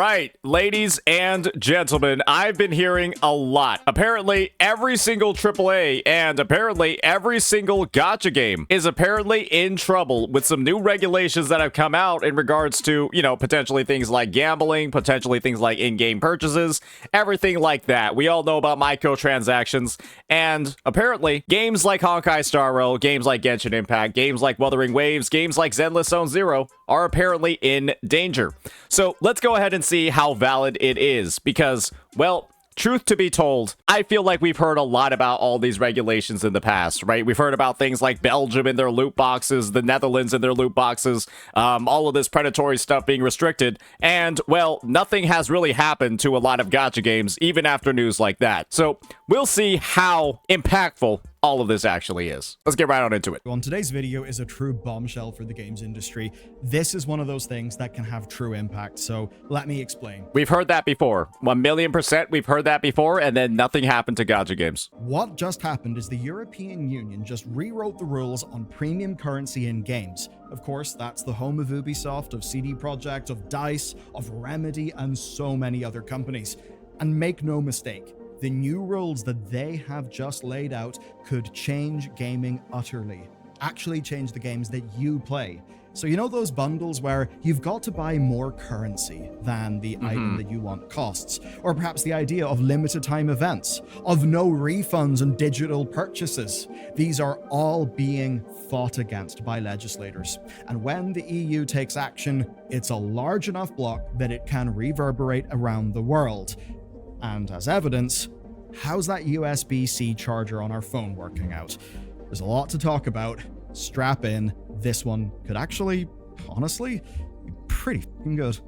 right, ladies and gentlemen, I've been hearing a lot. Apparently, every single AAA and apparently every single gacha game is apparently in trouble with some new regulations that have come out in regards to, you know, potentially things like gambling, potentially things like in-game purchases, everything like that. We all know about microtransactions, and apparently, games like Honkai Star Rail, games like Genshin Impact, games like Wuthering Waves, games like Zenless Zone Zero are apparently in danger. So let's go ahead and see how valid it is, because, well, truth to be told, I feel like we've heard a lot about all these regulations in the past, right? We've heard about things like Belgium and their loot boxes, the Netherlands and their loot boxes, all of this predatory stuff being restricted, and, well, nothing has really happened to a lot of gacha games, even after news like that. So we'll see how impactful all of this actually is. Let's get right on into it. On today's video is a true bombshell for the games industry. This is one of those things that can have true impact, so let me explain. We've heard that before. 1,000,000% we've heard that before, and then nothing happened to gacha games. What just happened is the European Union just rewrote the rules on premium currency in games. Of course, that's the home of Ubisoft, of CD Projekt, of DICE, of Remedy, and so many other companies. And make no mistake, the new rules that they have just laid out could change gaming utterly. Actually change the games that you play. So you know those bundles where you've got to buy more currency than the item that you want costs? Or perhaps the idea of limited time events, of no refunds and digital purchases. These are all being fought against by legislators. And when the EU takes action, it's a large enough block that it can reverberate around the world. And as evidence, how's that USB-C charger on our phone working out? There's a lot to talk about. Strap in. This one could actually, honestly, be pretty fucking good.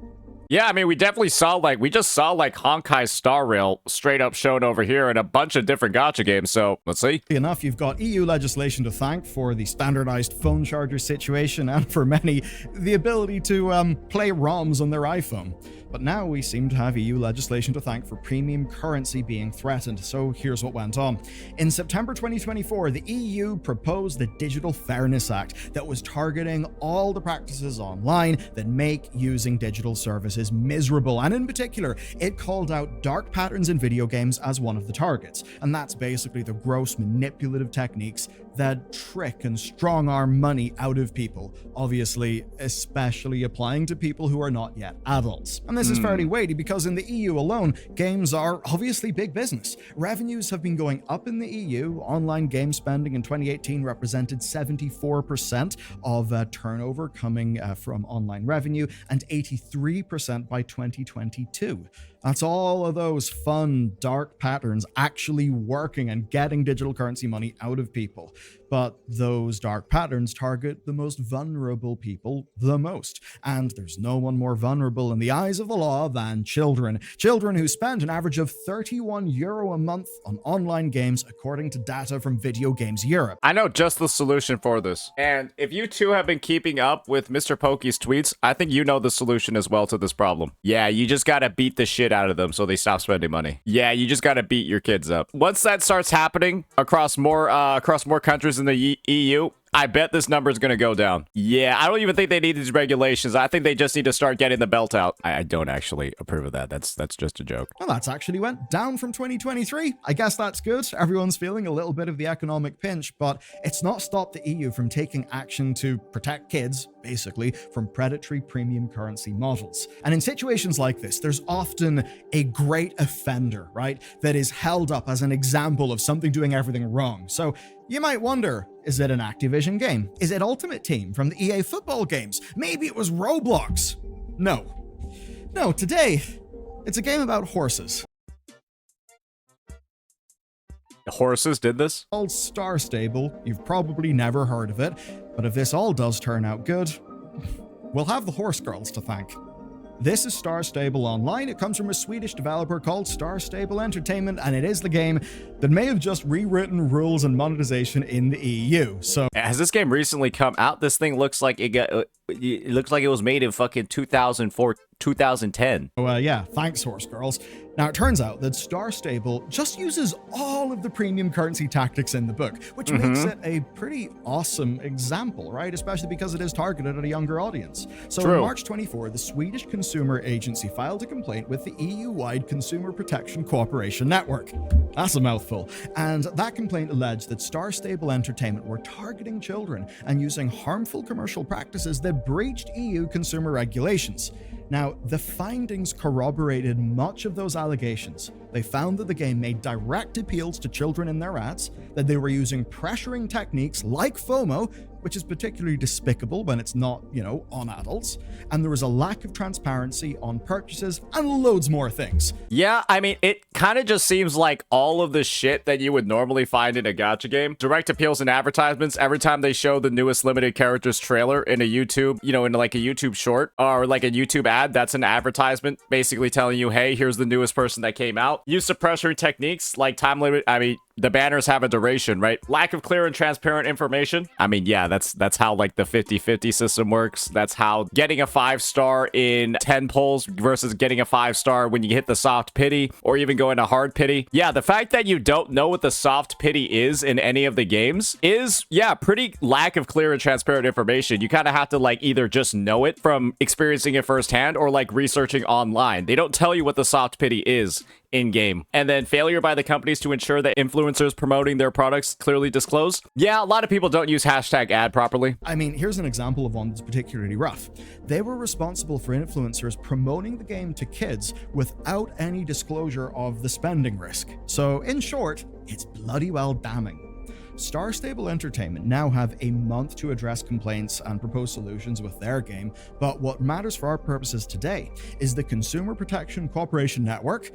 Yeah, I mean, we definitely saw, we just saw, Honkai Star Rail straight up shown over here in a bunch of different gacha games, so let's see. Enough, you've got EU legislation to thank for the standardized phone charger situation, and for many, the ability to play ROMs on their iPhone. But now we seem to have EU legislation to thank for premium currency being threatened, so here's what went on. In September 2024, the EU proposed the Digital Fairness Act that was targeting all the practices online that make using digital services miserable, and in particular, it called out dark patterns in video games as one of the targets, and that's basically the gross manipulative techniques that trick and strong-arm money out of people, obviously, especially applying to people who are not yet adults. And this is fairly weighty because in the EU alone, games are obviously big business. Revenues have been going up in the EU. Online game spending in 2018 represented 74% of turnover coming from online revenue, and 83% by 2022. That's all of those fun, dark patterns actually working and getting digital currency money out of people. But those dark patterns target the most vulnerable people the most. And there's no one more vulnerable in the eyes of the law than children. Children who spend an average of €31 a month on online games, according to data from Video Games Europe. I know just the solution for this. And if you two have been keeping up with Mr. Pokey's tweets, I think you know the solution as well to this problem. Yeah, you just gotta beat the shit out of them so they stop spending money. Yeah, you just gotta beat your kids up. Once that starts happening across more countries in the EU, I bet this number is going to go down. Yeah, I don't even think they need these regulations. I think they just need to start getting the belt out. I don't actually approve of that. That's just a joke. Well, that's actually went down from 2023. I guess that's good. Everyone's feeling a little bit of the economic pinch, but it's not stopped the EU from taking action to protect kids, basically, from predatory premium currency models. And in situations like this, there's often a great offender, right, that is held up as an example of something doing everything wrong. So you might wonder, is it an Activision game? Is it Ultimate Team from the EA football games? Maybe it was Roblox. No, today, it's a game about horses. Horses did this? Called Star Stable. You've probably never heard of it, but if this all does turn out good, we'll have the horse girls to thank. This is Star Stable Online. It comes from a Swedish developer called Star Stable Entertainment, and it is the game that may have just rewritten rules and monetization in the EU. So, has this game recently come out? This thing looks like it looks like it was made in fucking 2004, 2010. Oh, yeah, thanks, Horse Girls. Now, it turns out that Star Stable just uses all of the premium currency tactics in the book, which makes it a pretty awesome example, right? Especially because it is targeted at a younger audience. So True. on March 24, the Swedish Consumer Agency filed a complaint with the EU-wide Consumer Protection Cooperation Network. That's a mouthful. And that complaint alleged that Star Stable Entertainment were targeting children and using harmful commercial practices that breached EU consumer regulations. Now, the findings corroborated much of those allegations. They found that the game made direct appeals to children in their ads, that they were using pressuring techniques like FOMO, which is particularly despicable when it's not, on adults, and there was a lack of transparency on purchases and loads more things. Yeah, I mean, it kind of just seems like all of the shit that you would normally find in a gacha game. Direct appeals and advertisements, every time they show the newest limited characters trailer in a YouTube, in like a YouTube short or like a YouTube ad, that's an advertisement basically telling you, hey, here's the newest person that came out. Use of pressuring techniques like time limit. I mean, the banners have a duration, right? Lack of clear and transparent information. I mean, yeah, that's how like the 50-50 system works. That's how getting a 5-star in 10 polls versus getting a 5-star when you hit the soft pity or even going to hard pity. Yeah, the fact that you don't know what the soft pity is in any of the games is, yeah, pretty lack of clear and transparent information. You kind of have to like either just know it from experiencing it firsthand or like researching online. They don't tell you what the soft pity is in-game. And then failure by the companies to ensure that influencers promoting their products clearly disclose. Yeah, a lot of people don't use hashtag ad properly. I mean, here's an example of one that's particularly rough. They were responsible for influencers promoting the game to kids without any disclosure of the spending risk. So, in short, it's bloody well damning. Star Stable Entertainment now have a month to address complaints and propose solutions with their game, but what matters for our purposes today is the Consumer Protection Cooperation Network,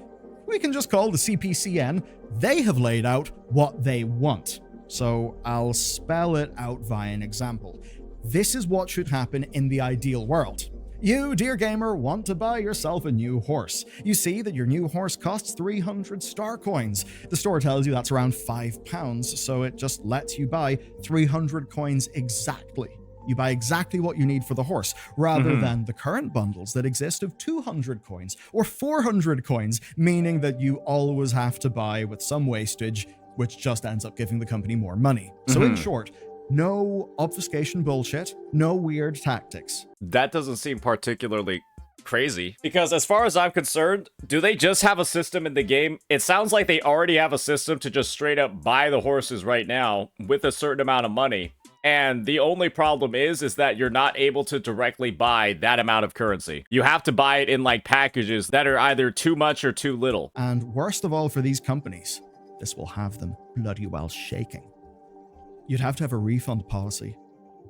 we can just call the CPCN, they have laid out what they want. So I'll spell it out via an example. This is what should happen in the ideal world. You, dear gamer, want to buy yourself a new horse. You see that your new horse costs 300 star coins. The store tells you that's around £5, so it just lets you buy 300 coins exactly. You buy exactly what you need for the horse, rather than the current bundles that exist of 200 coins or 400 coins, meaning that you always have to buy with some wastage, which just ends up giving the company more money. So in short, no obfuscation bullshit, no weird tactics. That doesn't seem particularly crazy, because as far as I'm concerned, do they just have a system in the game? It sounds like they already have a system to just straight up buy the horses right now with a certain amount of money. And the only problem is that you're not able to directly buy that amount of currency. You have to buy it in like packages that are either too much or too little. And worst of all for these companies, this will have them bloody well shaking. You'd have to have a refund policy,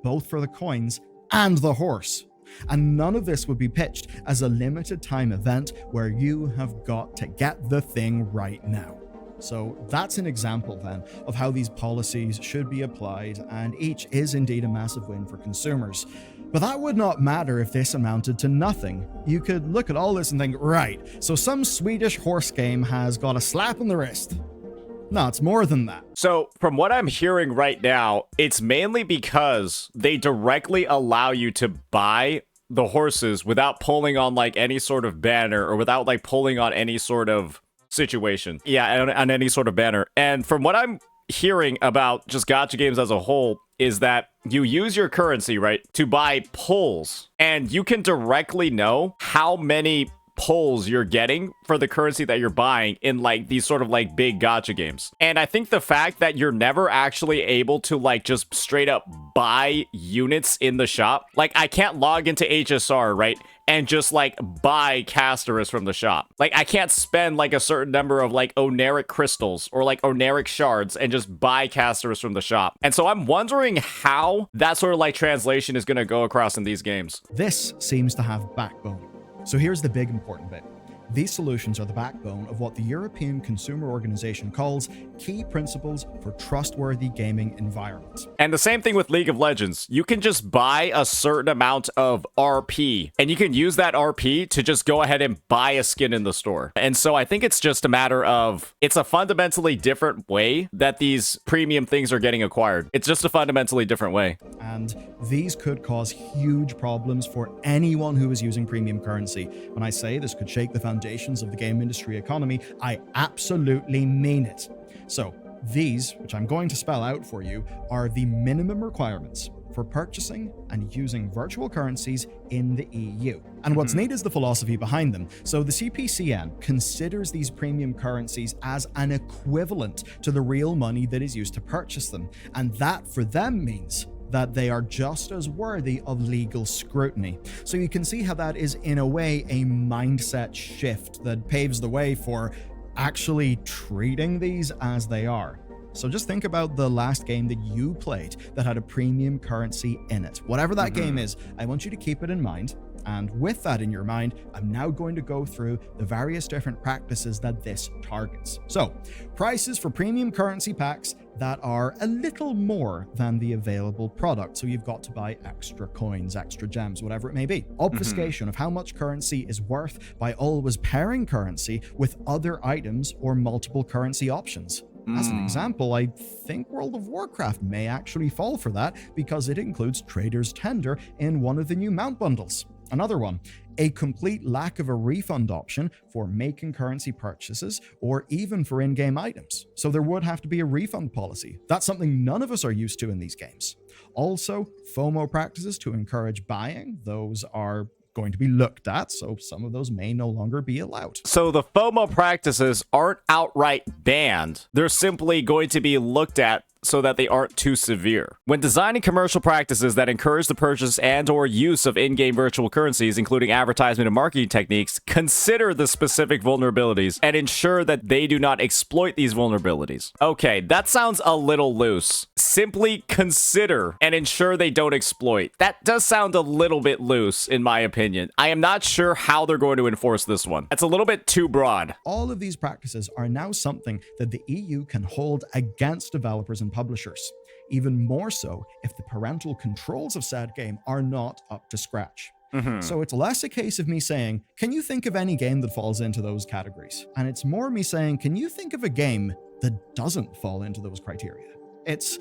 both for the coins and the horse. And none of this would be pitched as a limited time event where you have got to get the thing right now. So that's an example then of how these policies should be applied, and each is indeed a massive win for consumers. But that would not matter if this amounted to nothing. You could look at all this and think, right, so some Swedish horse game has got a slap on the wrist. No, it's more than that. So from what I'm hearing right now, it's mainly because they directly allow you to buy the horses without pulling on like any sort of banner or without like pulling on any sort of situation. Yeah, on any sort of banner. And from what I'm hearing about just gacha games as a whole is that you use your currency, right, to buy pulls, and you can directly know how many pulls you're getting for the currency that you're buying in like these sort of like big gacha games. And I think the fact that you're never actually able to like just straight up buy units in the shop, like I can't log into HSR, right, and just like buy Casterus from the shop. Like I can't spend like a certain number of like Oneric crystals or like Oneric shards and just buy Casterus from the shop. And so I'm wondering how that sort of like translation is going to go across in these games. This seems to have backbone. So here's the big important bit. These solutions are the backbone of what the European Consumer Organization calls key principles for trustworthy gaming environments. And the same thing with League of Legends. You can just buy a certain amount of RP, and you can use that RP to just go ahead and buy a skin in the store. And so I think it's just a matter of, it's a fundamentally different way that these premium things are getting acquired. It's just a fundamentally different way. And these could cause huge problems for anyone who is using premium currency. When I say this could shake the foundations of the game industry economy, I absolutely mean it. So these, which I'm going to spell out for you, are the minimum requirements for purchasing and using virtual currencies in the EU. And what's neat is the philosophy behind them. So the CPCN considers these premium currencies as an equivalent to the real money that is used to purchase them. And that for them means that they are just as worthy of legal scrutiny. So you can see how that is, in a way, a mindset shift that paves the way for actually treating these as they are. So just think about the last game that you played that had a premium currency in it. Whatever that game is, I want you to keep it in mind. And with that in your mind, I'm now going to go through the various different practices that this targets. So, prices for premium currency packs that are a little more than the available product. So you've got to buy extra coins, extra gems, whatever it may be. Obfuscation of how much currency is worth by always pairing currency with other items or multiple currency options. As an example, I think World of Warcraft may actually fall for that because it includes Trader's Tender in one of the new mount bundles. Another one, a complete lack of a refund option for making currency purchases or even for in-game items. So there would have to be a refund policy. That's something none of us are used to in these games. Also, FOMO practices to encourage buying. Those are going to be looked at, so some of those may no longer be allowed. So the FOMO practices aren't outright banned. They're simply going to be looked at so that they aren't too severe. When designing commercial practices that encourage the purchase and or use of in-game virtual currencies, including advertisement and marketing techniques, consider the specific vulnerabilities and ensure that they do not exploit these vulnerabilities. Okay, that sounds a little loose. Simply consider and ensure they don't exploit. That does sound a little bit loose, in my opinion. I am not sure how they're going to enforce this one. That's a little bit too broad. All of these practices are now something that the EU can hold against developers and publishers, even more so if the parental controls of said game are not up to scratch. So it's less a case of me saying, can you think of any game that falls into those categories? And it's more me saying, can you think of a game that doesn't fall into those criteria? It's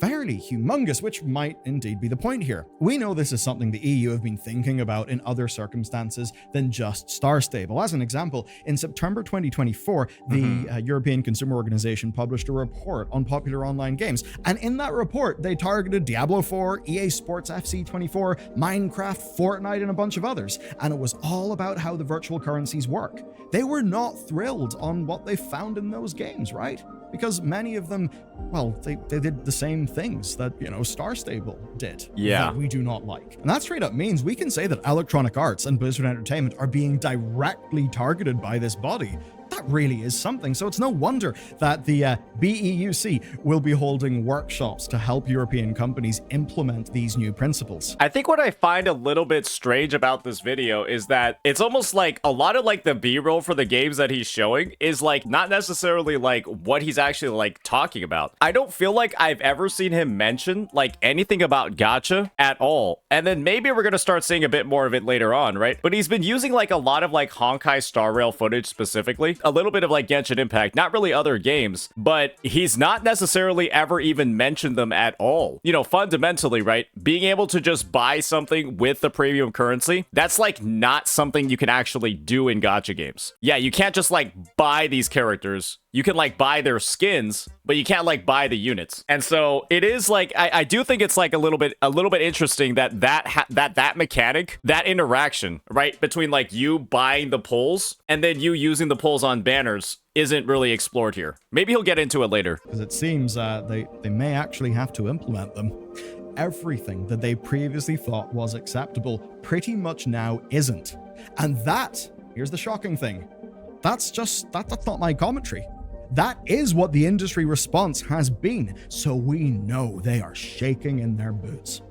fairly humongous, which might indeed be the point here. We know this is something the EU have been thinking about in other circumstances than just Star Stable. As an example, in September 2024, the European Consumer Organization published a report on popular online games. And in that report, they targeted Diablo 4, EA Sports FC 24, Minecraft, Fortnite, and a bunch of others. And it was all about how the virtual currencies work. They were not thrilled on what they found in those games, right? Because many of them, well, they did the same things that, Star Stable did. Yeah. That we do not like. And that straight up means we can say that Electronic Arts and Blizzard Entertainment are being directly targeted by this body. That really is something. So it's no wonder that the BEUC will be holding workshops to help European companies implement these new principles. I think what I find a little bit strange about this video is that it's almost like a lot of like the B-roll for the games that he's showing is like not necessarily like what he's actually like talking about. I don't feel like I've ever seen him mention like anything about Gacha at all. And then maybe we're going to start seeing a bit more of it later on, right? But he's been using like a lot of like Honkai Star Rail footage specifically, a little bit of like Genshin Impact, not really other games, but he's not necessarily ever even mentioned them at all. Fundamentally, right? Being able to just buy something with the premium currency, that's like not something you can actually do in gacha games. Yeah, you can't just like buy these characters. You can like buy their skins, but you can't like buy the units. And so it is like, I do think it's like a little bit interesting that mechanic, that interaction, right? Between like you buying the pulls and then you using the pulls on banners isn't really explored here. Maybe he'll get into it later. Because it seems they may actually have to implement them. Everything that they previously thought was acceptable pretty much now isn't. And here's the shocking thing. That's not my commentary. That is what the industry response has been, so we know they are shaking in their boots.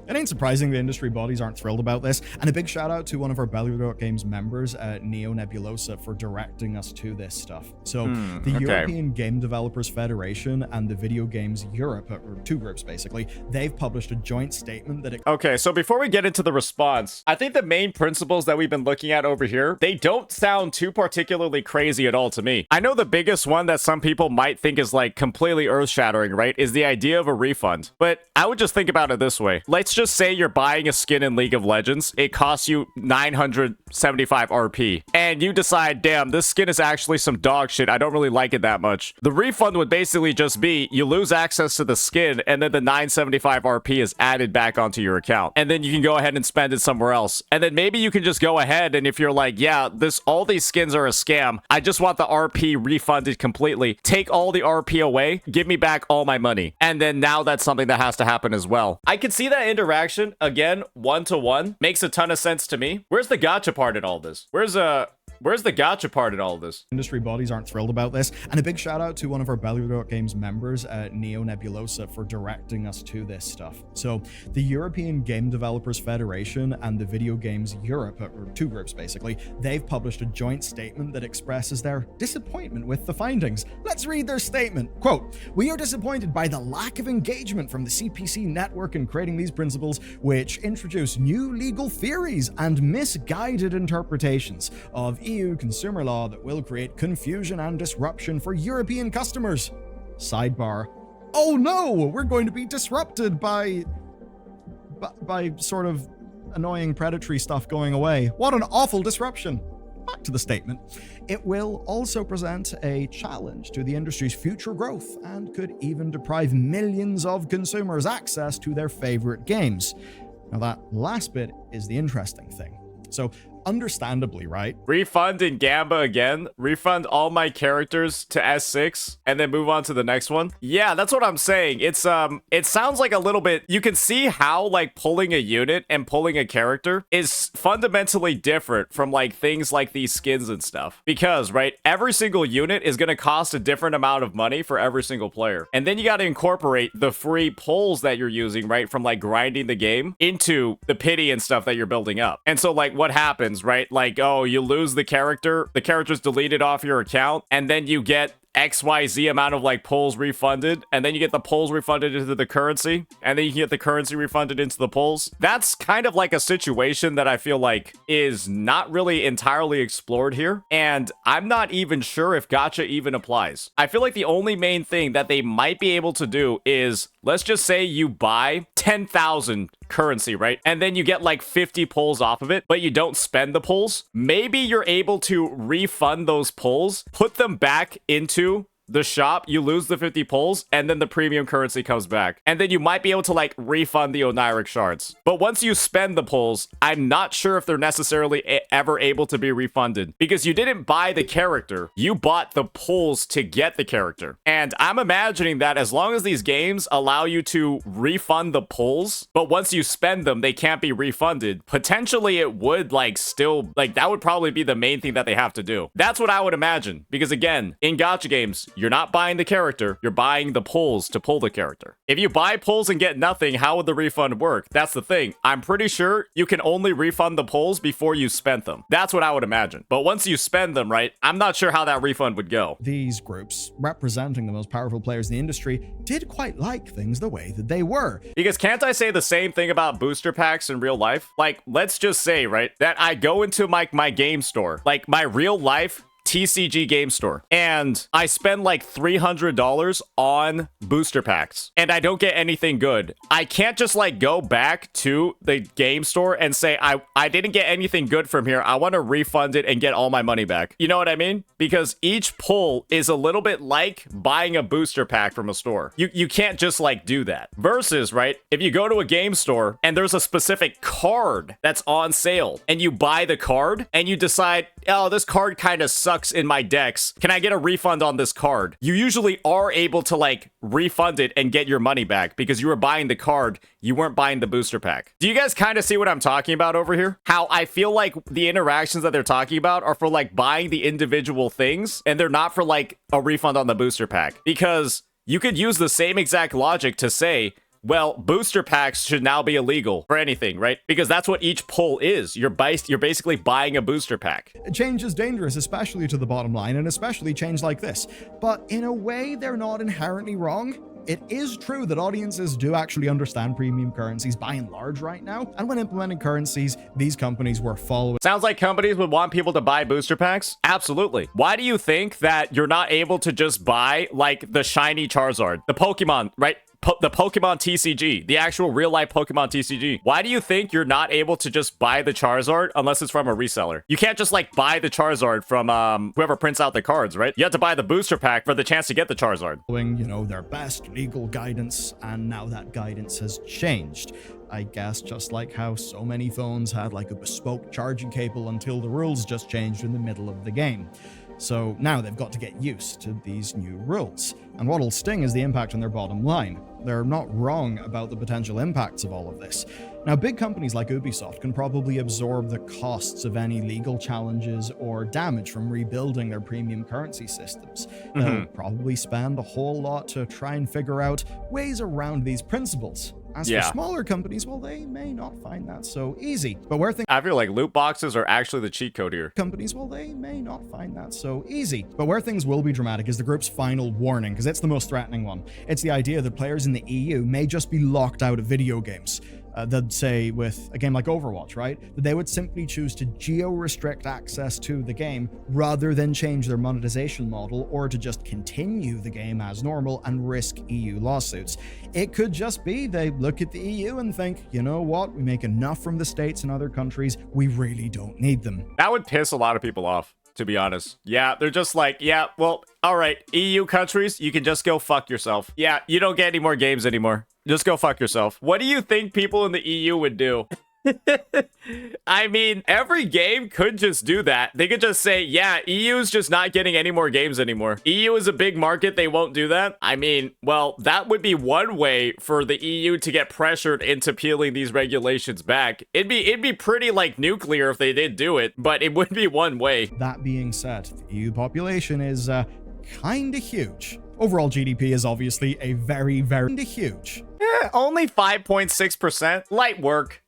It ain't surprising the industry bodies aren't thrilled about this, and a big shout out to one of our Bellular Games members, Neo Nebulosa, for directing us to this stuff. So, the European Game Developers Federation and the Video Games Europe, or two groups basically, they've published a joint statement that... Okay, so before we get into the response, I think the main principles that we've been looking at over here, they don't sound too particularly crazy at all to me. I know the biggest one that some people might think is like completely earth-shattering, right, is the idea of a refund. But I would just think about it this way. Let's just say you're buying a skin in League of Legends. It costs you 975 RP. And you decide, damn, this skin is actually some dog shit. I don't really like it that much. The refund would basically just be you lose access to the skin and then the 975 RP is added back onto your account. And then you can go ahead and spend it somewhere else. And then maybe you can just go ahead and if you're like, yeah, all these skins are a scam. I just want the RP refunded completely. Take all the RP away. Give me back all my money. And then now that's something that has to happen as well. I can see that interaction, again, one-to-one. Makes a ton of sense to me. Where's the gacha part in all this? Where's the gacha part in all this? Industry bodies aren't thrilled about this, and a big shout out to one of our Bellular Games members, Neo Nebulosa, for directing us to this stuff. So, the European Game Developers Federation and the Video Games Europe, or two groups basically, they've published a joint statement that expresses their disappointment with the findings. Let's read their statement. Quote, "We are disappointed by the lack of engagement from the CPC network in creating these principles, which introduce new legal theories and misguided interpretations of EU consumer law that will create confusion and disruption for European customers." Sidebar. Oh no, we're going to be disrupted by sort of annoying predatory stuff going away. What an awful disruption. Back to the statement. It will also present a challenge to the industry's future growth and could even deprive millions of consumers access to their favorite games. Now that last bit is the interesting thing. So, understandably, right? Refund in Gamba again? Refund all my characters to S6 and then move on to the next one? Yeah, that's what I'm saying. It sounds like a little bit... You can see how, like, pulling a unit and pulling a character is fundamentally different from, like, things like these skins and stuff. Because, right, every single unit is going to cost a different amount of money for every single player. And then you got to incorporate the free pulls that you're using, right, from, like, grinding the game into the pity and stuff that you're building up. And so, like, what happens, right? Like, oh, you lose the character's deleted off your account, and then you get XYZ amount of like pulls refunded, and then you get the pulls refunded into the currency, and then you can get the currency refunded into the pulls. That's kind of like a situation that I feel like is not really entirely explored here, and I'm not even sure if gacha even applies. I feel like the only main thing that they might be able to do is, let's just say you buy 10,000 currency, right? And then you get like 50 pulls off of it, but you don't spend the pulls. Maybe you're able to refund those pulls, put them back into the shop, you lose the 50 pulls, and then the premium currency comes back. And then you might be able to, like, refund the Oniric shards. But once you spend the pulls, I'm not sure if they're necessarily ever able to be refunded. Because you didn't buy the character, you bought the pulls to get the character. And I'm imagining that as long as these games allow you to refund the pulls, but once you spend them, they can't be refunded, potentially it would, like, still, like, that would probably be the main thing that they have to do. That's what I would imagine. Because, again, in gacha games, you're not buying the character, you're buying the pulls to pull the character. If you buy pulls and get nothing, how would the refund work? That's the thing. I'm pretty sure you can only refund the pulls before you spent them. That's what I would imagine. But once you spend them, right, I'm not sure how that refund would go. These groups, representing the most powerful players in the industry, did quite like things the way that they were. Because can't I say the same thing about booster packs in real life? Like, let's just say, right, that I go into my game store, like my real life TCG game store, and I spend like $300 on booster packs and I don't get anything good. I can't just like go back to the game store and say, I didn't get anything good from here. I want to refund it and get all my money back. You know what I mean? Because each pull is a little bit like buying a booster pack from a store. You can't just like do that. Versus, right, if you go to a game store and there's a specific card that's on sale and you buy the card and you decide, oh, this card kind of sucks in my decks. Can I get a refund on this card? You usually are able to like refund it and get your money back because you were buying the card, you weren't buying the booster pack. Do you guys kind of see what I'm talking about over here? How I feel like the interactions that they're talking about are for like buying the individual things and they're not for like a refund on the booster pack. Because you could use the same exact logic to say, Well, booster packs should now be illegal for anything, right? Because that's what each pull is. You're basically buying a booster pack. Change is dangerous, especially to the bottom line, and especially change like this. But in a way, they're not inherently wrong. It is true that audiences do actually understand premium currencies by and large right now, and when implementing currencies, these companies were following. Sounds like companies would want people to buy booster packs? Absolutely. Why do you think that you're not able to just buy, like, the shiny Charizard? The Pokemon, right? The Pokemon TCG, the actual real-life Pokemon TCG. Why do you think you're not able to just buy the Charizard unless it's from a reseller? You can't just, like, buy the Charizard from whoever prints out the cards, right? You have to buy the booster pack for the chance to get the Charizard. You know, their best legal guidance, and now that guidance has changed. I guess just like how so many phones had like a bespoke charging cable until the rules just changed in the middle of the game. So now they've got to get used to these new rules. And what'll sting is the impact on their bottom line. They're not wrong about the potential impacts of all of this. Now, big companies like Ubisoft can probably absorb the costs of any legal challenges or damage from rebuilding their premium currency systems. They'll probably spend a whole lot to try and figure out ways around these principles. As for smaller companies, well, they may not find that so easy. But where things I feel like loot boxes are actually the cheat code here. Companies, well, they may not find that so easy. But where things will be dramatic is the group's final warning, because it's the most threatening one. It's the idea that players in the EU may just be locked out of video games. They'd say with a game like Overwatch, right? That they would simply choose to geo-restrict access to the game rather than change their monetization model or to just continue the game as normal and risk EU lawsuits. It could just be they look at the EU and think, you know what? We make enough from the States and other countries. We really don't need them. That would piss a lot of people off, to be honest. Yeah, they're just like, yeah, well, all right, EU countries, you can just go fuck yourself. Yeah, you don't get any more games anymore. Just go fuck yourself. What do you think people in the EU would do? I mean, every game could just do that. They could just say, yeah, EU's just not getting any more games anymore. EU is a big market. They won't do that. I mean, well, that would be one way for the EU to get pressured into peeling these regulations back. It'd be pretty like nuclear if they did do it, but it would be one way. That being said, the EU population is kinda huge. Overall GDP is obviously a very huge. Only 5.6%. Light work.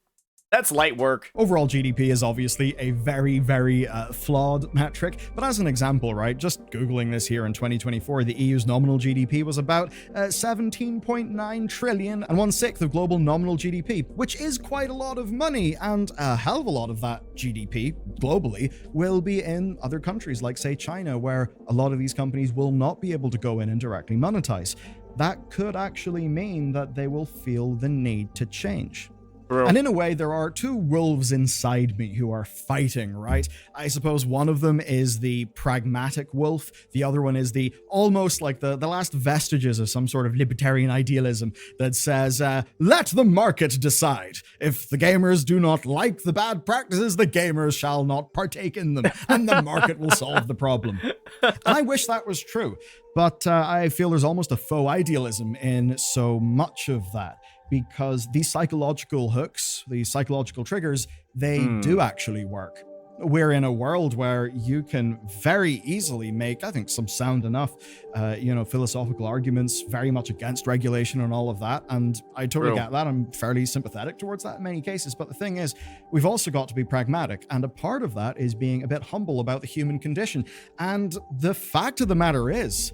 That's light work. Overall GDP is obviously a very flawed metric, but as an example, right, just Googling this here in 2024, the EU's nominal GDP was about 17.9 trillion and 1/6 of global nominal GDP, which is quite a lot of money, and a hell of a lot of that GDP globally will be in other countries like, say, China, where a lot of these companies will not be able to go in and directly monetize. That could actually mean that they will feel the need to change. Bro. And in a way, there are two wolves inside me who are fighting, right? I suppose one of them is the pragmatic wolf. The other one is the almost like the last vestiges of some sort of libertarian idealism that says, let the market decide. If the gamers do not like the bad practices, the gamers shall not partake in them, and the market will solve the problem. And I wish that was true, but I feel there's almost a faux idealism in so much of that. Because these psychological hooks, these psychological triggers, they do actually work. We're in a world where you can very easily make, I think, some sound enough, philosophical arguments very much against regulation and all of that. And I totally get that. I'm fairly sympathetic towards that in many cases. But the thing is, we've also got to be pragmatic. And a part of that is being a bit humble about the human condition. And the fact of the matter is,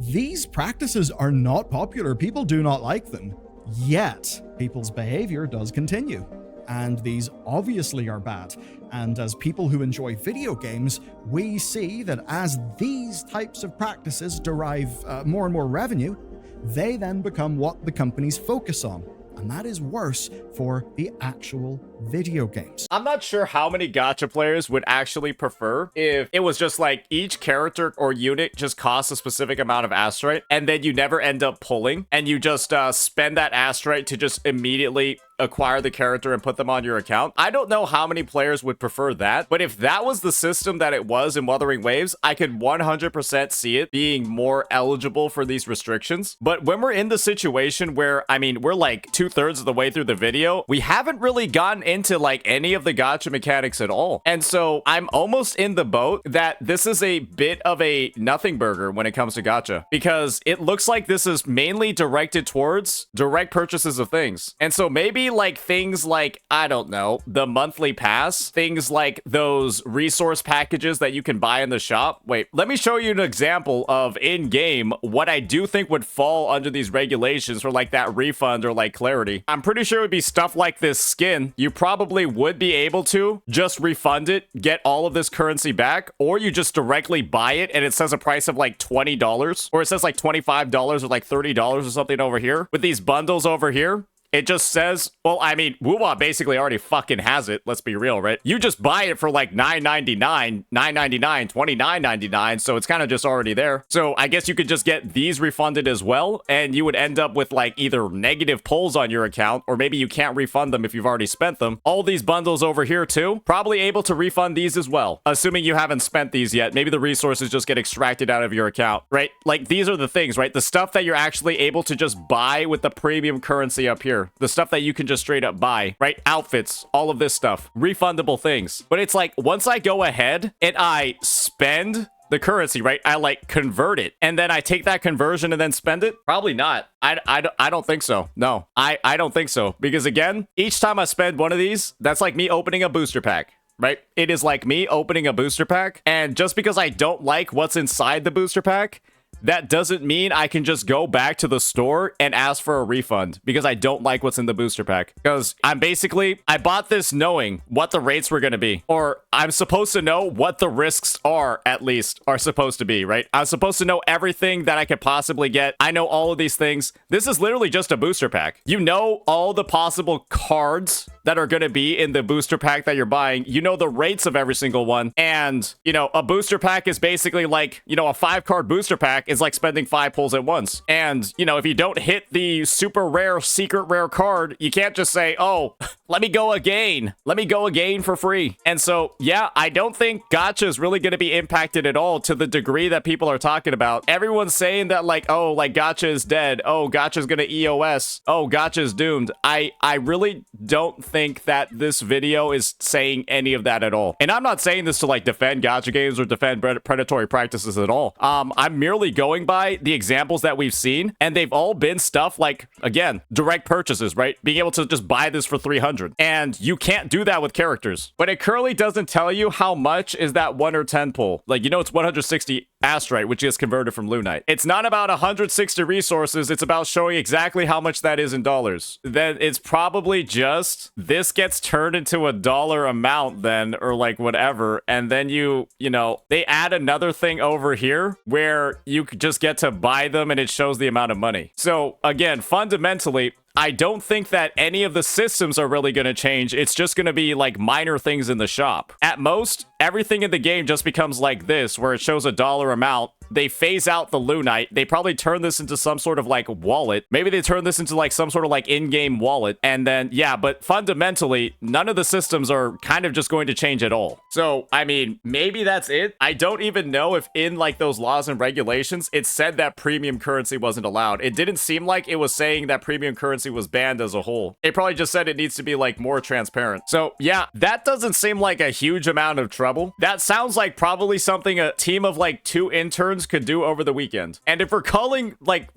these practices are not popular. People do not like them. Yet, people's behavior does continue. And these obviously are bad. And as people who enjoy video games, we see that as these types of practices derive more and more revenue, they then become what the companies focus on. And that is worse for the actual video games. I'm not sure how many gacha players would actually prefer if it was just like each character or unit just costs a specific amount of astrite and then you never end up pulling and you just spend that astrite to just immediately acquire the character and put them on your account. I don't know how many players would prefer that, but if that was the system that it was in Wuthering Waves, I could 100% see it being more eligible for these restrictions. But when we're in the situation where, I mean, we're like 2/3 of the way through the video, we haven't really gotten into like any of the gacha mechanics at all. And so I'm almost in the boat that this is a bit of a nothing burger when it comes to gacha, because it looks like this is mainly directed towards direct purchases of things. And so maybe like things like, I don't know, the monthly pass, things like those resource packages that you can buy in the shop. Wait, let me show you an example of in-game what I do think would fall under these regulations for like that refund or like clarity. I'm pretty sure it would be stuff like this skin. You probably would be able to just refund it, get all of this currency back, or you just directly buy it and it says a price of like $20, or it says like $25 or like $30 or something over here. With these bundles over here, it just says, well, I mean, Wuwa basically already fucking has it. Let's be real, right? You just buy it for like $9.99, $9.99, $29.99. So it's kind of just already there. So I guess you could just get these refunded as well. And you would end up with like either negative pulls on your account, or maybe you can't refund them if you've already spent them. All these bundles over here too, probably able to refund these as well. Assuming you haven't spent these yet. Maybe the resources just get extracted out of your account, right? Like these are the things, right? The stuff that you're actually able to just buy with the premium currency up here. The stuff that you can just straight up buy, right? Outfits, all of this stuff, refundable things. But it's like, once I go ahead and I spend the currency, right? I like convert it and then I take that conversion and then spend it? Probably not. I don't think so. No, I don't think so. Because again, each time I spend one of these, that's like me opening a booster pack. Right? It is like me opening a booster pack. And just because I don't like what's inside the booster pack, that doesn't mean I can just go back to the store and ask for a refund because I don't like what's in the booster pack. Because I bought this knowing what the rates were going to be, or I'm supposed to know what the risks are, at least are supposed to be, right? I'm supposed to know everything that I could possibly get. I know all of these things. This is literally just a booster pack. You know all the possible cards that are going to be in the booster pack that you're buying. You know the rates of every single one. And, you know, a booster pack is basically like, you know, a 5-card booster pack is like spending 5 pulls at once. And, you know, if you don't hit the super rare, secret rare card, you can't just say, oh, let me go again. Let me go again for free. And so, yeah, I don't think gacha is really going to be impacted at all to the degree that people are talking about. Everyone's saying that like, oh, like gacha is dead. Oh, gacha is going to EOS. Oh, gacha is doomed. I really don't think that this video is saying any of that at all. And I'm not saying this to like defend gacha games or defend predatory practices at all. I'm merely going by the examples that we've seen, and they've all been stuff like, again, direct purchases, right? Being able to just buy this for 300. And you can't do that with characters. But it currently doesn't tell you how much is that 1 or 10 pull. Like, you know, it's 160 Astrite, which is converted from Lunite. It's not about 160 resources. It's about showing exactly how much that is in dollars. Then it's probably just this gets turned into a dollar amount then, or like whatever. And then you know, they add another thing over here where you just get to buy them and it shows the amount of money. So again, fundamentally, I don't think that any of the systems are really going to change. It's just going to be like minor things in the shop. At most, everything in the game just becomes like this, where it shows a dollar amount. They phase out the Lunite. They probably turn this into some sort of like wallet. Maybe they turn this into like some sort of like in-game wallet. And then, yeah, but fundamentally, none of the systems are kind of just going to change at all. So, I mean, maybe that's it. I don't even know if in like those laws and regulations, it said that premium currency wasn't allowed. It didn't seem like it was saying that premium currency was banned as a whole. It probably just said it needs to be like more transparent. So yeah, that doesn't seem like a huge amount of trouble. That sounds like probably something a team of like 2 interns could do over the weekend. And if we're calling like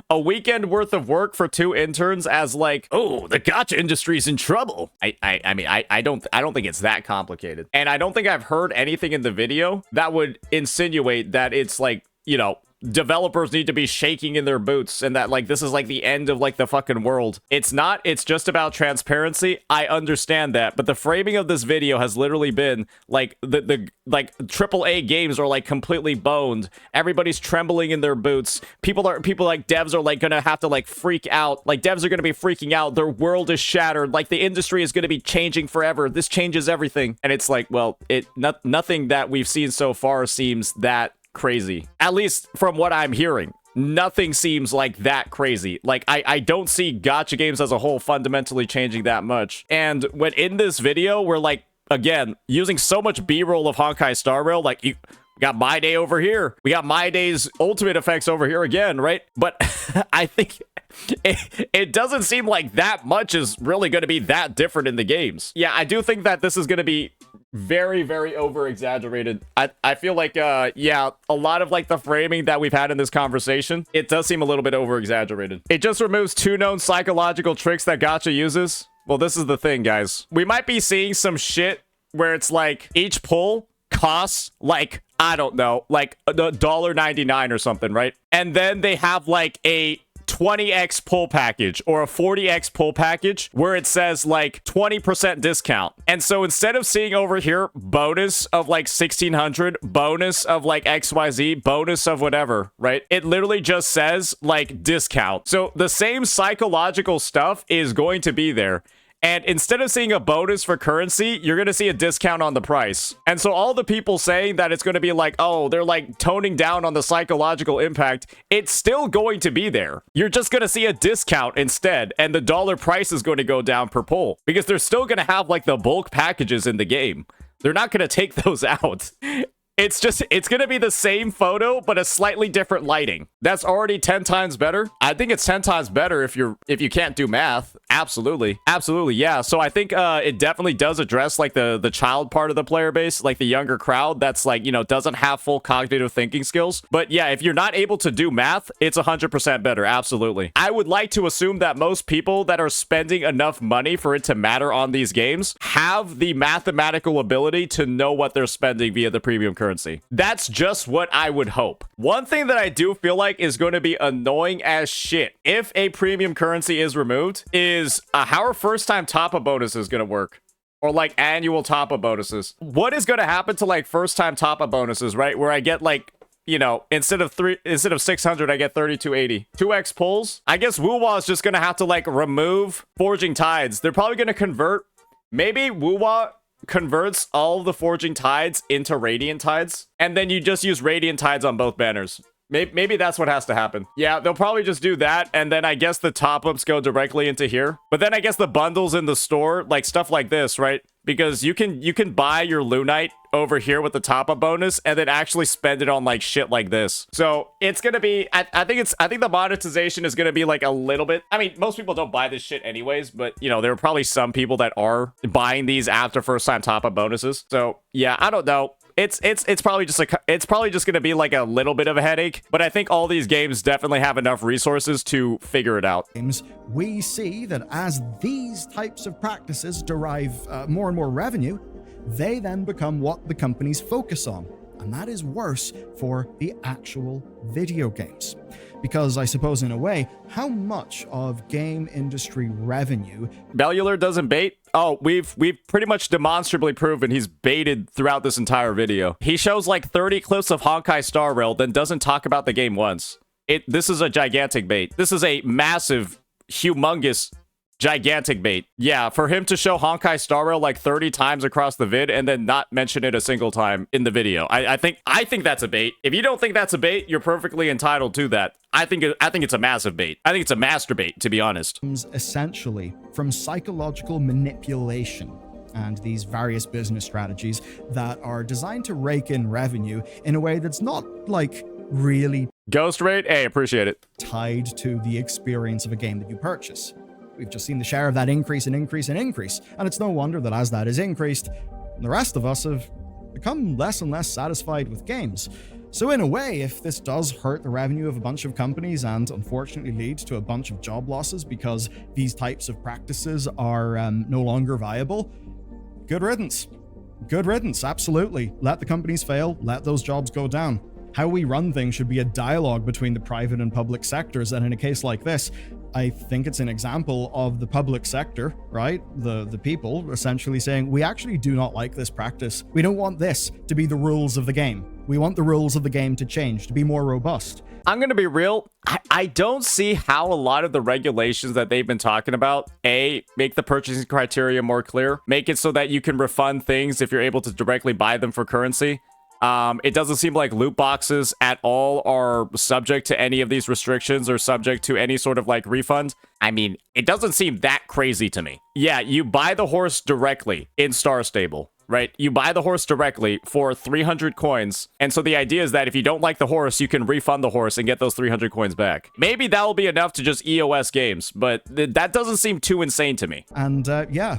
a weekend worth of work for 2 interns as like, oh, the gacha industry's in trouble. I mean, I don't think it's that complicated. And I don't think I've heard anything in the video that would insinuate that it's like, you know, developers need to be shaking in their boots and that like this is like the end of like the fucking world. It's not. It's just about transparency. I understand that, but the framing of this video has literally been like the like AAA games are like completely boned. Everybody's trembling in their boots. People like devs are like gonna have to like freak out. Like devs are gonna be freaking out. Their world is shattered. Like the industry is gonna be changing forever. This changes everything. And it's like, well, nothing that we've seen so far seems that crazy, at least from what I'm hearing. nothing seems like that crazy. Like, I don't see gacha games as a whole fundamentally changing that much. And when in this video, we're like, again, using so much B-roll of Honkai Star Rail, like, we got My Day over here. We got My Day's ultimate effects over here again, right? But I think it doesn't seem like that much is really going to be that different in the games. Yeah, I do think that this is going to be very, very over-exaggerated. I feel like, yeah, a lot of, like, the framing that we've had in this conversation, it does seem a little bit over-exaggerated. It just removes 2 known psychological tricks that gacha uses. Well, this is the thing, guys. We might be seeing some shit where it's like, each pull costs, like, I don't know, like $1.99 or something, right? And then they have, like, a 20x pull package or a 40x pull package where it says like 20% discount. And so instead of seeing over here bonus of like 1600, bonus of like XYZ, bonus of whatever, right? It literally just says like discount. So the same psychological stuff is going to be there. And instead of seeing a bonus for currency, you're going to see a discount on the price. And so all the people saying that it's going to be like, oh, they're like toning down on the psychological impact, it's still going to be there. You're just going to see a discount instead. And the dollar price is going to go down per pull because they're still going to have like the bulk packages in the game. They're not going to take those out. It's going to be the same photo, but a slightly different lighting. That's already 10 times better. I think it's 10 times better if you can't do math. Absolutely. Absolutely, yeah. So I think it definitely does address like the child part of the player base, like the younger crowd that's like, you know, doesn't have full cognitive thinking skills. But yeah, if you're not able to do math, it's 100% better. Absolutely. I would like to assume that most people that are spending enough money for it to matter on these games have the mathematical ability to know what they're spending via the premium currency. That's just what I would hope. One thing that I do feel like is going to be annoying as shit if a premium currency is removed is how are first-time top-up bonuses going to work? Or like annual top-up bonuses. What is going to happen to like first-time top-up bonuses, right? Where I get like, you know, instead of 600, I get 3280. 2x pulls. I guess Wuwa is just going to have to like remove Forging Tides. They're probably going to convert. Maybe Wuwa converts all of the Forging Tides into Radiant Tides, and then you just use Radiant Tides on both banners. Maybe that's what has to happen. Yeah, they'll probably just do that, and then I guess the top-ups go directly into here. But then I guess the bundles in the store, like stuff like this, right? Because you can buy your Lunite over here with the top-up bonus and then actually spend it on like shit like this. So it's gonna be, I think the monetization is gonna be like a little bit. I mean, most people don't buy this shit anyways, but you know, there are probably some people that are buying these after first-time top-up bonuses. So yeah, I don't know. It's probably just gonna be like a little bit of a headache, but I think all these games definitely have enough resources to figure it out. We see that as these types of practices derive more and more revenue, they then become what the companies focus on, and that is worse for the actual video games. Because I suppose in a way, how much of game industry revenue... Bellular doesn't bait? Oh, we've pretty much demonstrably proven he's baited throughout this entire video. He shows like 30 clips of Honkai Star Rail, then doesn't talk about the game once. This is a gigantic bait. This is a massive, humongous, gigantic bait. Yeah, for him to show Honkai Star Rail like 30 times across the vid and then not mention it a single time in the video. I think that's a bait. If you don't think that's a bait, you're perfectly entitled to that. I think it's a massive bait. I think it's a master bait, to be honest. Essentially from psychological manipulation and these various business strategies that are designed to rake in revenue in a way that's not like really Ghost rate? Hey, appreciate it. Tied to the experience of a game that you purchase. We've just seen the share of that increase and increase and increase. And it's no wonder that as that is increased, the rest of us have become less and less satisfied with games. So in a way, if this does hurt the revenue of a bunch of companies and unfortunately leads to a bunch of job losses because these types of practices are no longer viable, good riddance. Good riddance, absolutely. Let the companies fail, let those jobs go down. How we run things should be a dialogue between the private and public sectors, and in a case like this, I think it's an example of the public sector, right? The people essentially saying, we actually do not like this practice. We don't want this to be the rules of the game. We want the rules of the game to change, to be more robust. I'm going to be real. I don't see how a lot of the regulations that they've been talking about, A, make the purchasing criteria more clear, make it so that you can refund things if you're able to directly buy them for currency. It doesn't seem like loot boxes at all are subject to any of these restrictions or subject to any sort of like refund. I mean, it doesn't seem that crazy to me. Yeah, you buy the horse directly in Star Stable, right? You buy the horse directly for 300 coins. And so the idea is that if you don't like the horse, you can refund the horse and get those 300 coins back. Maybe that will be enough to just EOS games, but that doesn't seem too insane to me. And yeah,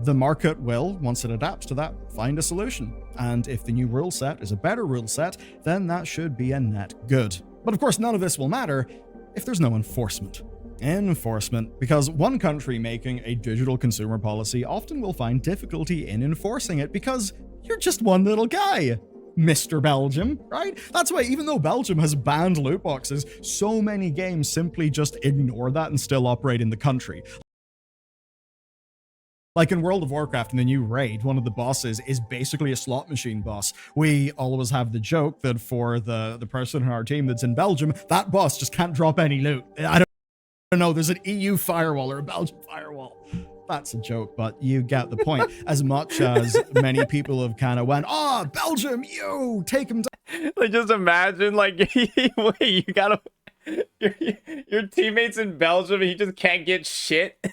the market will, once it adapts to that, find a solution. And if the new rule set is a better rule set, then that should be a net good. But of course, none of this will matter if there's no enforcement. Enforcement, because one country making a digital consumer policy often will find difficulty in enforcing it because you're just one little guy, Mr. Belgium, right? That's why even though Belgium has banned loot boxes, so many games simply just ignore that and still operate in the country. Like in World of Warcraft, in the new raid, one of the bosses is basically a slot machine boss. We always have the joke that for the person in our team that's in Belgium, that boss just can't drop any loot. I don't know, there's an EU firewall or a Belgian firewall. That's a joke, but you get the point. As much as many people have kind of went, oh, Belgium, you take him down. Like, just imagine, like, wait, you gotta, your teammates in Belgium, he just can't get shit.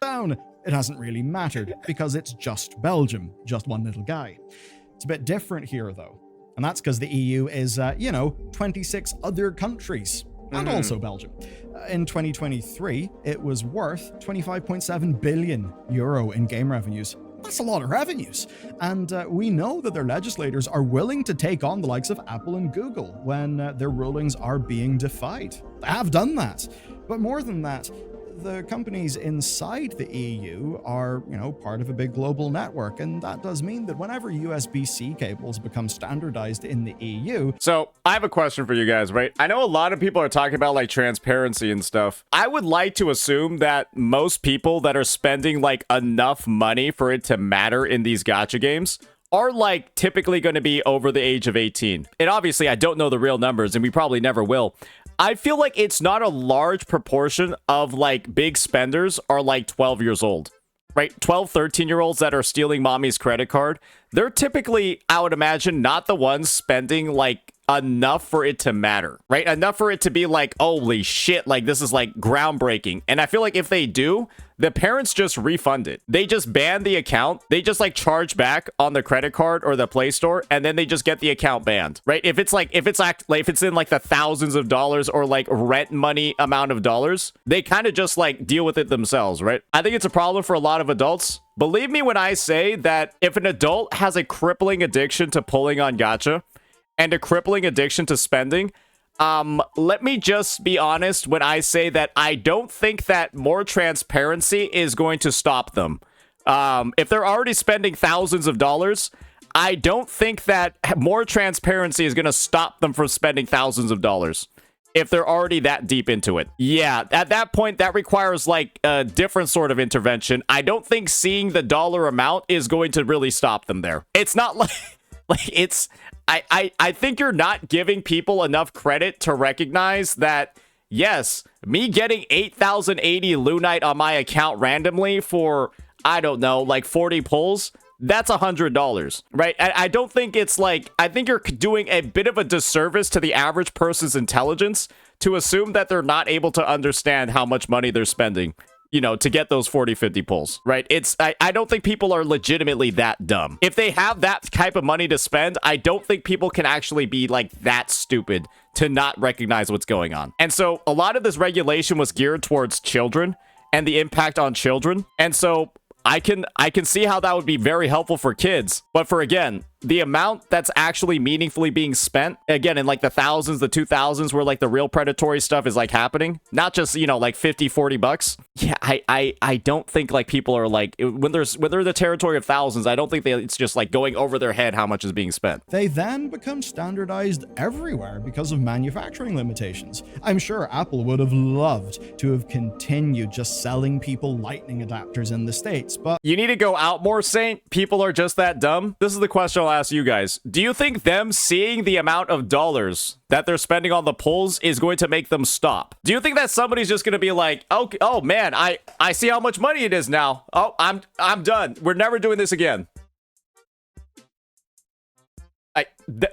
Down. It hasn't really mattered because it's just Belgium, just one little guy. It's a bit different here though, and that's because the EU is, 26 other countries, and also Belgium. In 2023, it was worth 25.7 billion euro in game revenues. That's a lot of revenues. And we know that their legislators are willing to take on the likes of Apple and Google when their rulings are being defied. They have done that. But more than that, the companies inside the EU are, part of a big global network, and that does mean that whenever USB-C cables become standardized in the EU... So, I have a question for you guys, right? I know a lot of people are talking about, like, transparency and stuff. I would like to assume that most people that are spending, like, enough money for it to matter in these gacha games are, like, typically going to be over the age of 18. And obviously, I don't know the real numbers, and we probably never will. I feel like it's not a large proportion of, like, big spenders are, like, 12 years old, right? 12, 13-year-olds that are stealing mommy's credit card. They're typically, I would imagine, not the ones spending, like, enough for it to matter, right? Enough for it to be like, holy shit, like, this is, like, groundbreaking. And I feel like if they do, the parents just refund it. They just ban the account. They just, like, charge back on the credit card or the Play Store, and then they just get the account banned, right? If it's in, like, the thousands of dollars or, like, rent money amount of dollars, they kind of just, like, deal with it themselves, right? I think it's a problem for a lot of adults. Believe me when I say that if an adult has a crippling addiction to pulling on gacha, and a crippling addiction to spending, let me just be honest when I say that I don't think that more transparency is going to stop them. If they're already spending thousands of dollars, I don't think that more transparency is going to stop them from spending thousands of dollars. If they're already that deep into it. Yeah, at that point, that requires, like, a different sort of intervention. I don't think seeing the dollar amount is going to really stop them there. It's not like... I think you're not giving people enough credit to recognize that, yes, me getting 8,080 Lunite on my account randomly for, I don't know, like 40 pulls, that's $100, right? I don't think it's like, I think you're doing a bit of a disservice to the average person's intelligence to assume that they're not able to understand how much money they're spending, to get those 40, 50 pulls, right? I don't think people are legitimately that dumb. If they have that type of money to spend, I don't think people can actually be, like, that stupid to not recognize what's going on. And so a lot of this regulation was geared towards children and the impact on children. And so I can see how that would be very helpful for kids. But for, again, the amount that's actually meaningfully being spent, again, in, like, the thousands, the 2000s, where, like, the real predatory stuff is, like, happening, not just, like, 50, 40 bucks. Yeah, I don't think, like, people are, like, when they're in the territory of thousands, I don't think it's just, like, going over their head how much is being spent. They then become standardized everywhere because of manufacturing limitations. I'm sure Apple would have loved to have continued just selling people lightning adapters in the States, but... You need to go out more, Saint. People are just that dumb. This is the question I'll ask you guys. Do you think them seeing the amount of dollars that they're spending on the pulls is going to make them stop? Do you think that somebody's just going to be like, oh man, I see how much money it is now. Oh, I'm done. We're never doing this again.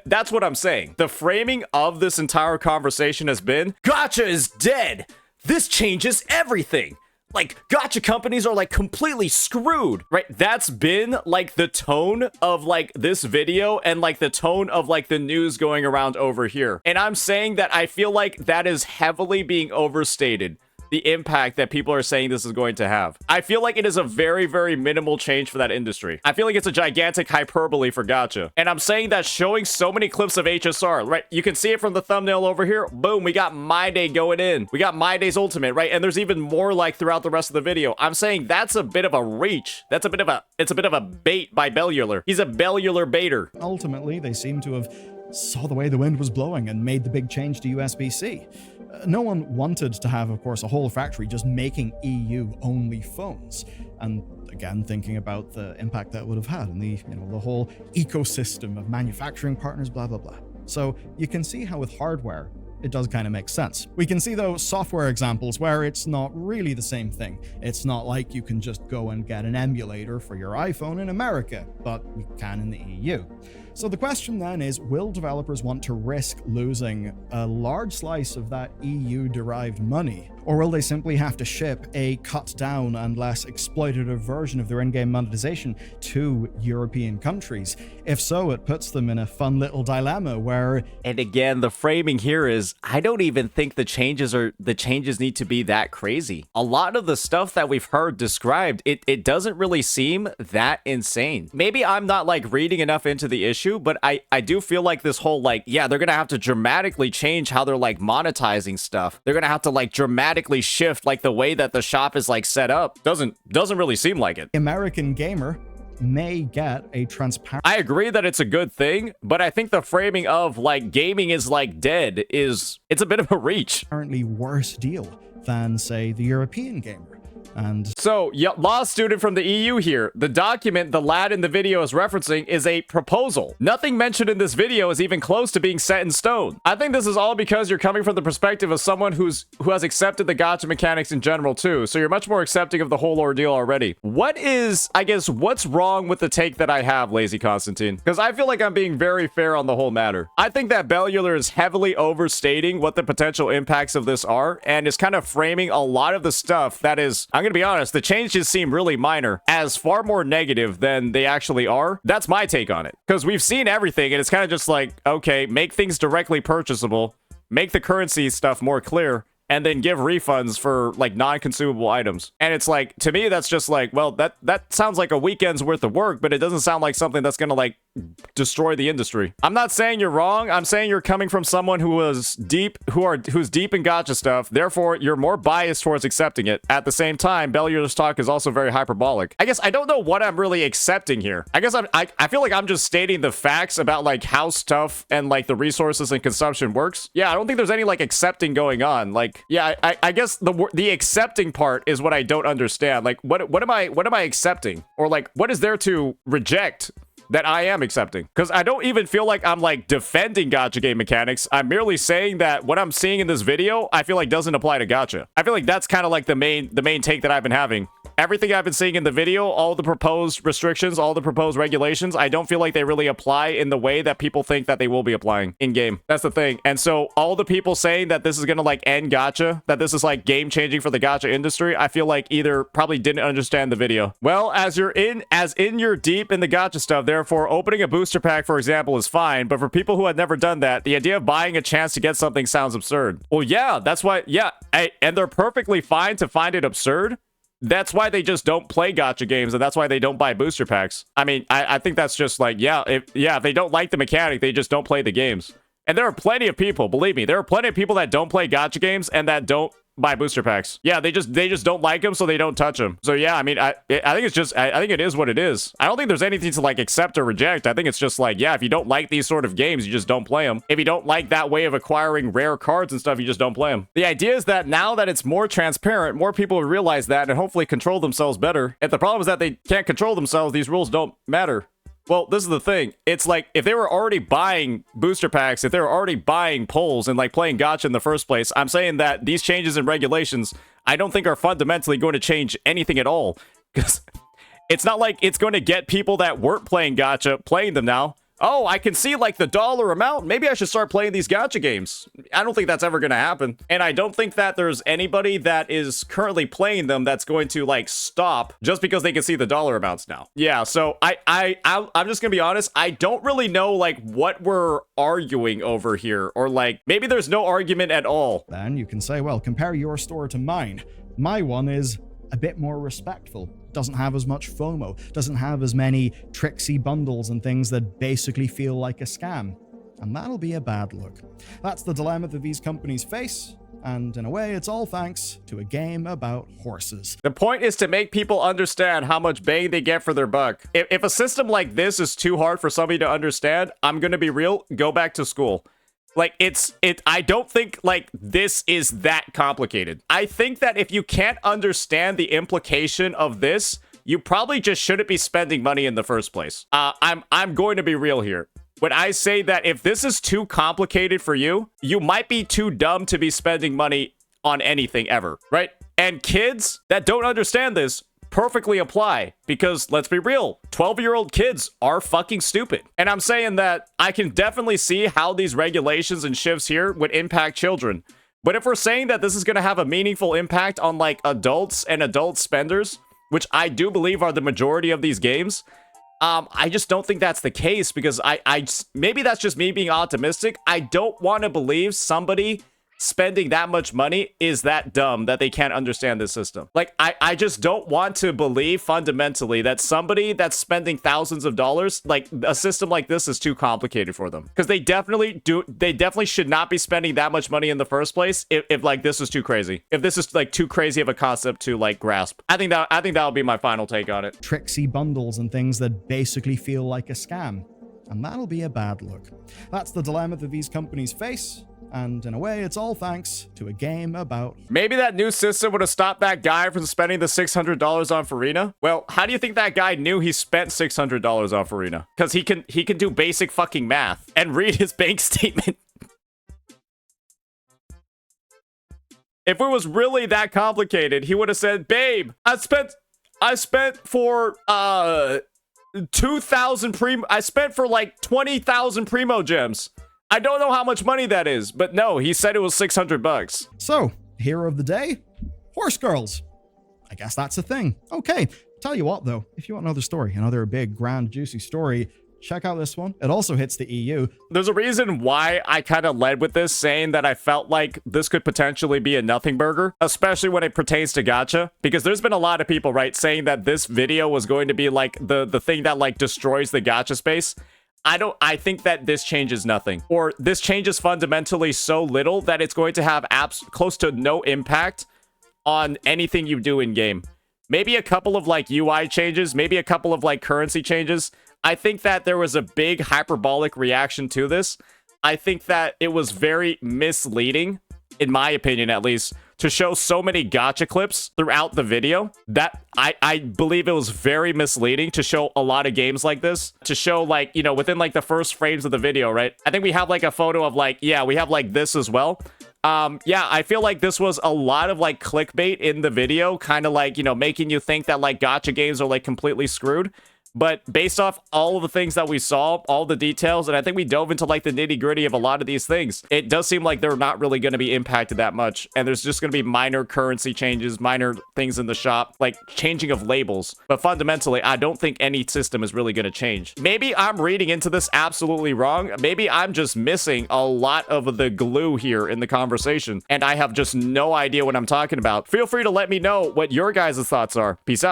that's what I'm saying. The framing of this entire conversation has been, Gacha is dead. This changes everything. Like, gacha companies are, like, completely screwed, right? That's been, like, the tone of, like, this video and, like, the tone of, like, the news going around over here. And I'm saying that I feel like that is heavily being overstated, the impact that people are saying this is going to have. I feel like it is a very, very minimal change for that industry. I feel like it's a gigantic hyperbole for gacha. And I'm saying that showing so many clips of HSR, right? You can see it from the thumbnail over here. Boom, we got My Day going in. We got My Day's Ultimate, right? And there's even more like throughout the rest of the video. I'm saying that's a bit of a reach. It's a bit of a bait by Bellular. He's a Bellular baiter. Ultimately, they seem to have saw the way the wind was blowing and made the big change to USB-C. No one wanted to have, of course, a whole factory just making EU-only phones. And again, thinking about the impact that would have had on the, the whole ecosystem of manufacturing partners, blah, blah, blah. So you can see how with hardware, it does kind of make sense. We can see, though, software examples where it's not really the same thing. It's not like you can just go and get an emulator for your iPhone in America, but you can in the EU. So the question then is, will developers want to risk losing a large slice of that EU-derived money? Or will they simply have to ship a cut-down and less exploitative version of their in-game monetization to European countries? If so, it puts them in a fun little dilemma where... And again, the framing here is, I don't even think the changes need to be that crazy. A lot of the stuff that we've heard described, it doesn't really seem that insane. Maybe I'm not like reading enough into the issue, but I do feel like this whole like, yeah, they're gonna have to dramatically change how they're like monetizing stuff. They're gonna have to like dramatically shift like the way that the shop is like set up. Doesn't really seem like it. American gamer may get a transparent... I agree that it's a good thing, but I think the framing of like gaming is like dead it's a bit of a reach. Apparently worse deal than, say, the European gamer. And so, yeah, law student from the EU here. The document the lad in the video is referencing is a proposal. Nothing mentioned in this video is even close to being set in stone. I think this is all because you're coming from the perspective of someone who has accepted the gacha mechanics in general too, so you're much more accepting of the whole ordeal already. What's wrong with the take that I have, Lazy Constantine? Because I feel like I'm being very fair on the whole matter. I think that Bellular is heavily overstating what the potential impacts of this are, and is kind of framing a lot of the stuff that is... I'm gonna be honest, the changes seem really minor, as far more negative than they actually are. That's my take on it. Because we've seen everything, and it's kind of just like, okay, make things directly purchasable, make the currency stuff more clear, and then give refunds for like non-consumable items. And it's like, to me, that's just like, well, that sounds like a weekend's worth of work, but it doesn't sound like something that's gonna like destroy the industry. I'm not saying you're wrong. I'm saying you're coming from someone who's deep in gacha stuff. Therefore, you're more biased towards accepting it. At the same time, Bellular's talk is also very hyperbolic. I guess I don't know what I'm really accepting here. I guess I feel like I'm just stating the facts about like how stuff and like the resources and consumption works. Yeah, I don't think there's any like accepting going on. Like, yeah, I guess the accepting part is what I don't understand. Like, what am I accepting? Or like, what is there to reject that I am accepting? Because I don't even feel like I'm like defending gacha game mechanics. I'm merely saying that what I'm seeing in this video, I feel like doesn't apply to gacha. I feel like that's kind of like the main take that I've been having. Everything I've been seeing in the video, all the proposed restrictions, all the proposed regulations, I don't feel like they really apply in the way that people think that they will be applying in game. That's the thing. And so all the people saying that this is gonna like end gacha, that this is like game changing for the gacha industry, I feel like either probably didn't understand the video. Well, as you're deep in the gacha stuff, therefore opening a booster pack, for example, is fine. But for people who had never done that, the idea of buying a chance to get something sounds absurd. Well, yeah, that's why, yeah, and they're perfectly fine to find it absurd. That's why they just don't play gacha games, and that's why they don't buy booster packs. I mean, I think that's just like, if they don't like the mechanic, they just don't play the games. And there are plenty of people, believe me, there are plenty of people that don't play gacha games and that don't buy booster packs. Yeah, they just don't like them, so they don't touch them. So yeah, I mean, I think it's just, I think it is what it is. I don't think there's anything to like accept or reject. I think it's just like, yeah, if you don't like these sort of games, you just don't play them. If you don't like that way of acquiring rare cards and stuff, you just don't play them. The idea is that now that it's more transparent, more people will realize that and hopefully control themselves better. If the problem is that they can't control themselves, these rules don't matter. Well, this is the thing. It's like, if they were already buying booster packs, if they were already buying polls and like playing gacha in the first place, I'm saying that these changes in regulations, I don't think are fundamentally going to change anything at all. Because it's not like it's going to get people that weren't playing gacha playing them now. oh, I can see like the dollar amount. Maybe I should start playing these gacha games. I don't think that's ever going to happen. And I don't think that there's anybody that is currently playing them that's going to like stop just because they can see the dollar amounts now. Yeah, so I'm just going to be honest. I don't really know like what we're arguing over here, or like maybe there's no argument at all. Then you can say, well, compare your store to mine. My one is a bit more respectful, doesn't have as much FOMO, doesn't have as many tricksy bundles and things that basically feel like a scam. And that'll be a bad look. That's the dilemma that these companies face, and in a way, it's all thanks to a game about horses. The point is to make people understand how much bang they get for their buck. If a system like this is too hard for somebody to understand, I'm gonna be real, go back to school. Like, I don't think, like, this is that complicated. I think that if you can't understand the implication of this, you probably just shouldn't be spending money in the first place. I'm going to be real here. When I say that if this is too complicated for you, you might be too dumb to be spending money on anything ever, right? And kids that don't understand this perfectly apply, because let's be real, 12-year-old kids are fucking stupid. And I'm saying that I can definitely see how these regulations and shifts here would impact children. But if we're saying that this is going to have a meaningful impact on like adults and adult spenders, which I do believe are the majority of these games, I just don't think that's the case, because maybe that's just me being optimistic. I don't want to believe somebody spending that much money is that dumb that they can't understand this system. Like, I just don't want to believe fundamentally that somebody that's spending thousands of dollars, like a system like this is too complicated for them. Because they definitely should not be spending that much money in the first place if like this is too crazy. If this is like too crazy of a concept to like grasp. I think that'll be my final take on it. Tricksy bundles and things that basically feel like a scam. And that'll be a bad look. That's the dilemma that these companies face. And in a way, it's all thanks to a game about... Maybe that new system would have stopped that guy from spending the $600 on Farina. Well, how do you think that guy knew he spent $600 on Farina? Because he can do basic fucking math and read his bank statement. If it was really that complicated, he would have said, babe, I spent for 2,000 I spent for like 20,000 Primo gems. I don't know how much money that is, but no, he said it was 600 bucks. So, hero of the day? Horse girls. I guess that's a thing. Okay, tell you what though, if you want another story, another big, grand, juicy story, check out this one. It also hits the EU. There's a reason why I kind of led with this, saying that I felt like this could potentially be a nothing burger, especially when it pertains to gacha, because there's been a lot of people, right, saying that this video was going to be like the thing that like destroys the gacha space. I think that this changes nothing, or this changes fundamentally so little that it's going to have close to no impact on anything you do in game. Maybe a couple of like UI changes, maybe a couple of like currency changes. I think that there was a big hyperbolic reaction to this. I think that it was very misleading, in my opinion at least, to show so many gacha clips throughout the video. That I believe it was very misleading to show a lot of games like this, to show like, you know, within like the first frames of the video, right? I think we have like a photo of like, yeah, we have like this as well. Yeah, I feel like this was a lot of like clickbait in the video, kind of like, you know, making you think that like gacha games are like completely screwed. But based off all of the things that we saw, all the details, and I think we dove into like the nitty gritty of a lot of these things, it does seem like they're not really going to be impacted that much. And there's just going to be minor currency changes, minor things in the shop, like changing of labels. But fundamentally, I don't think any system is really going to change. Maybe I'm reading into this absolutely wrong. Maybe I'm just missing a lot of the glue here in the conversation, and I have just no idea what I'm talking about. Feel free to let me know what your guys' thoughts are. Peace out.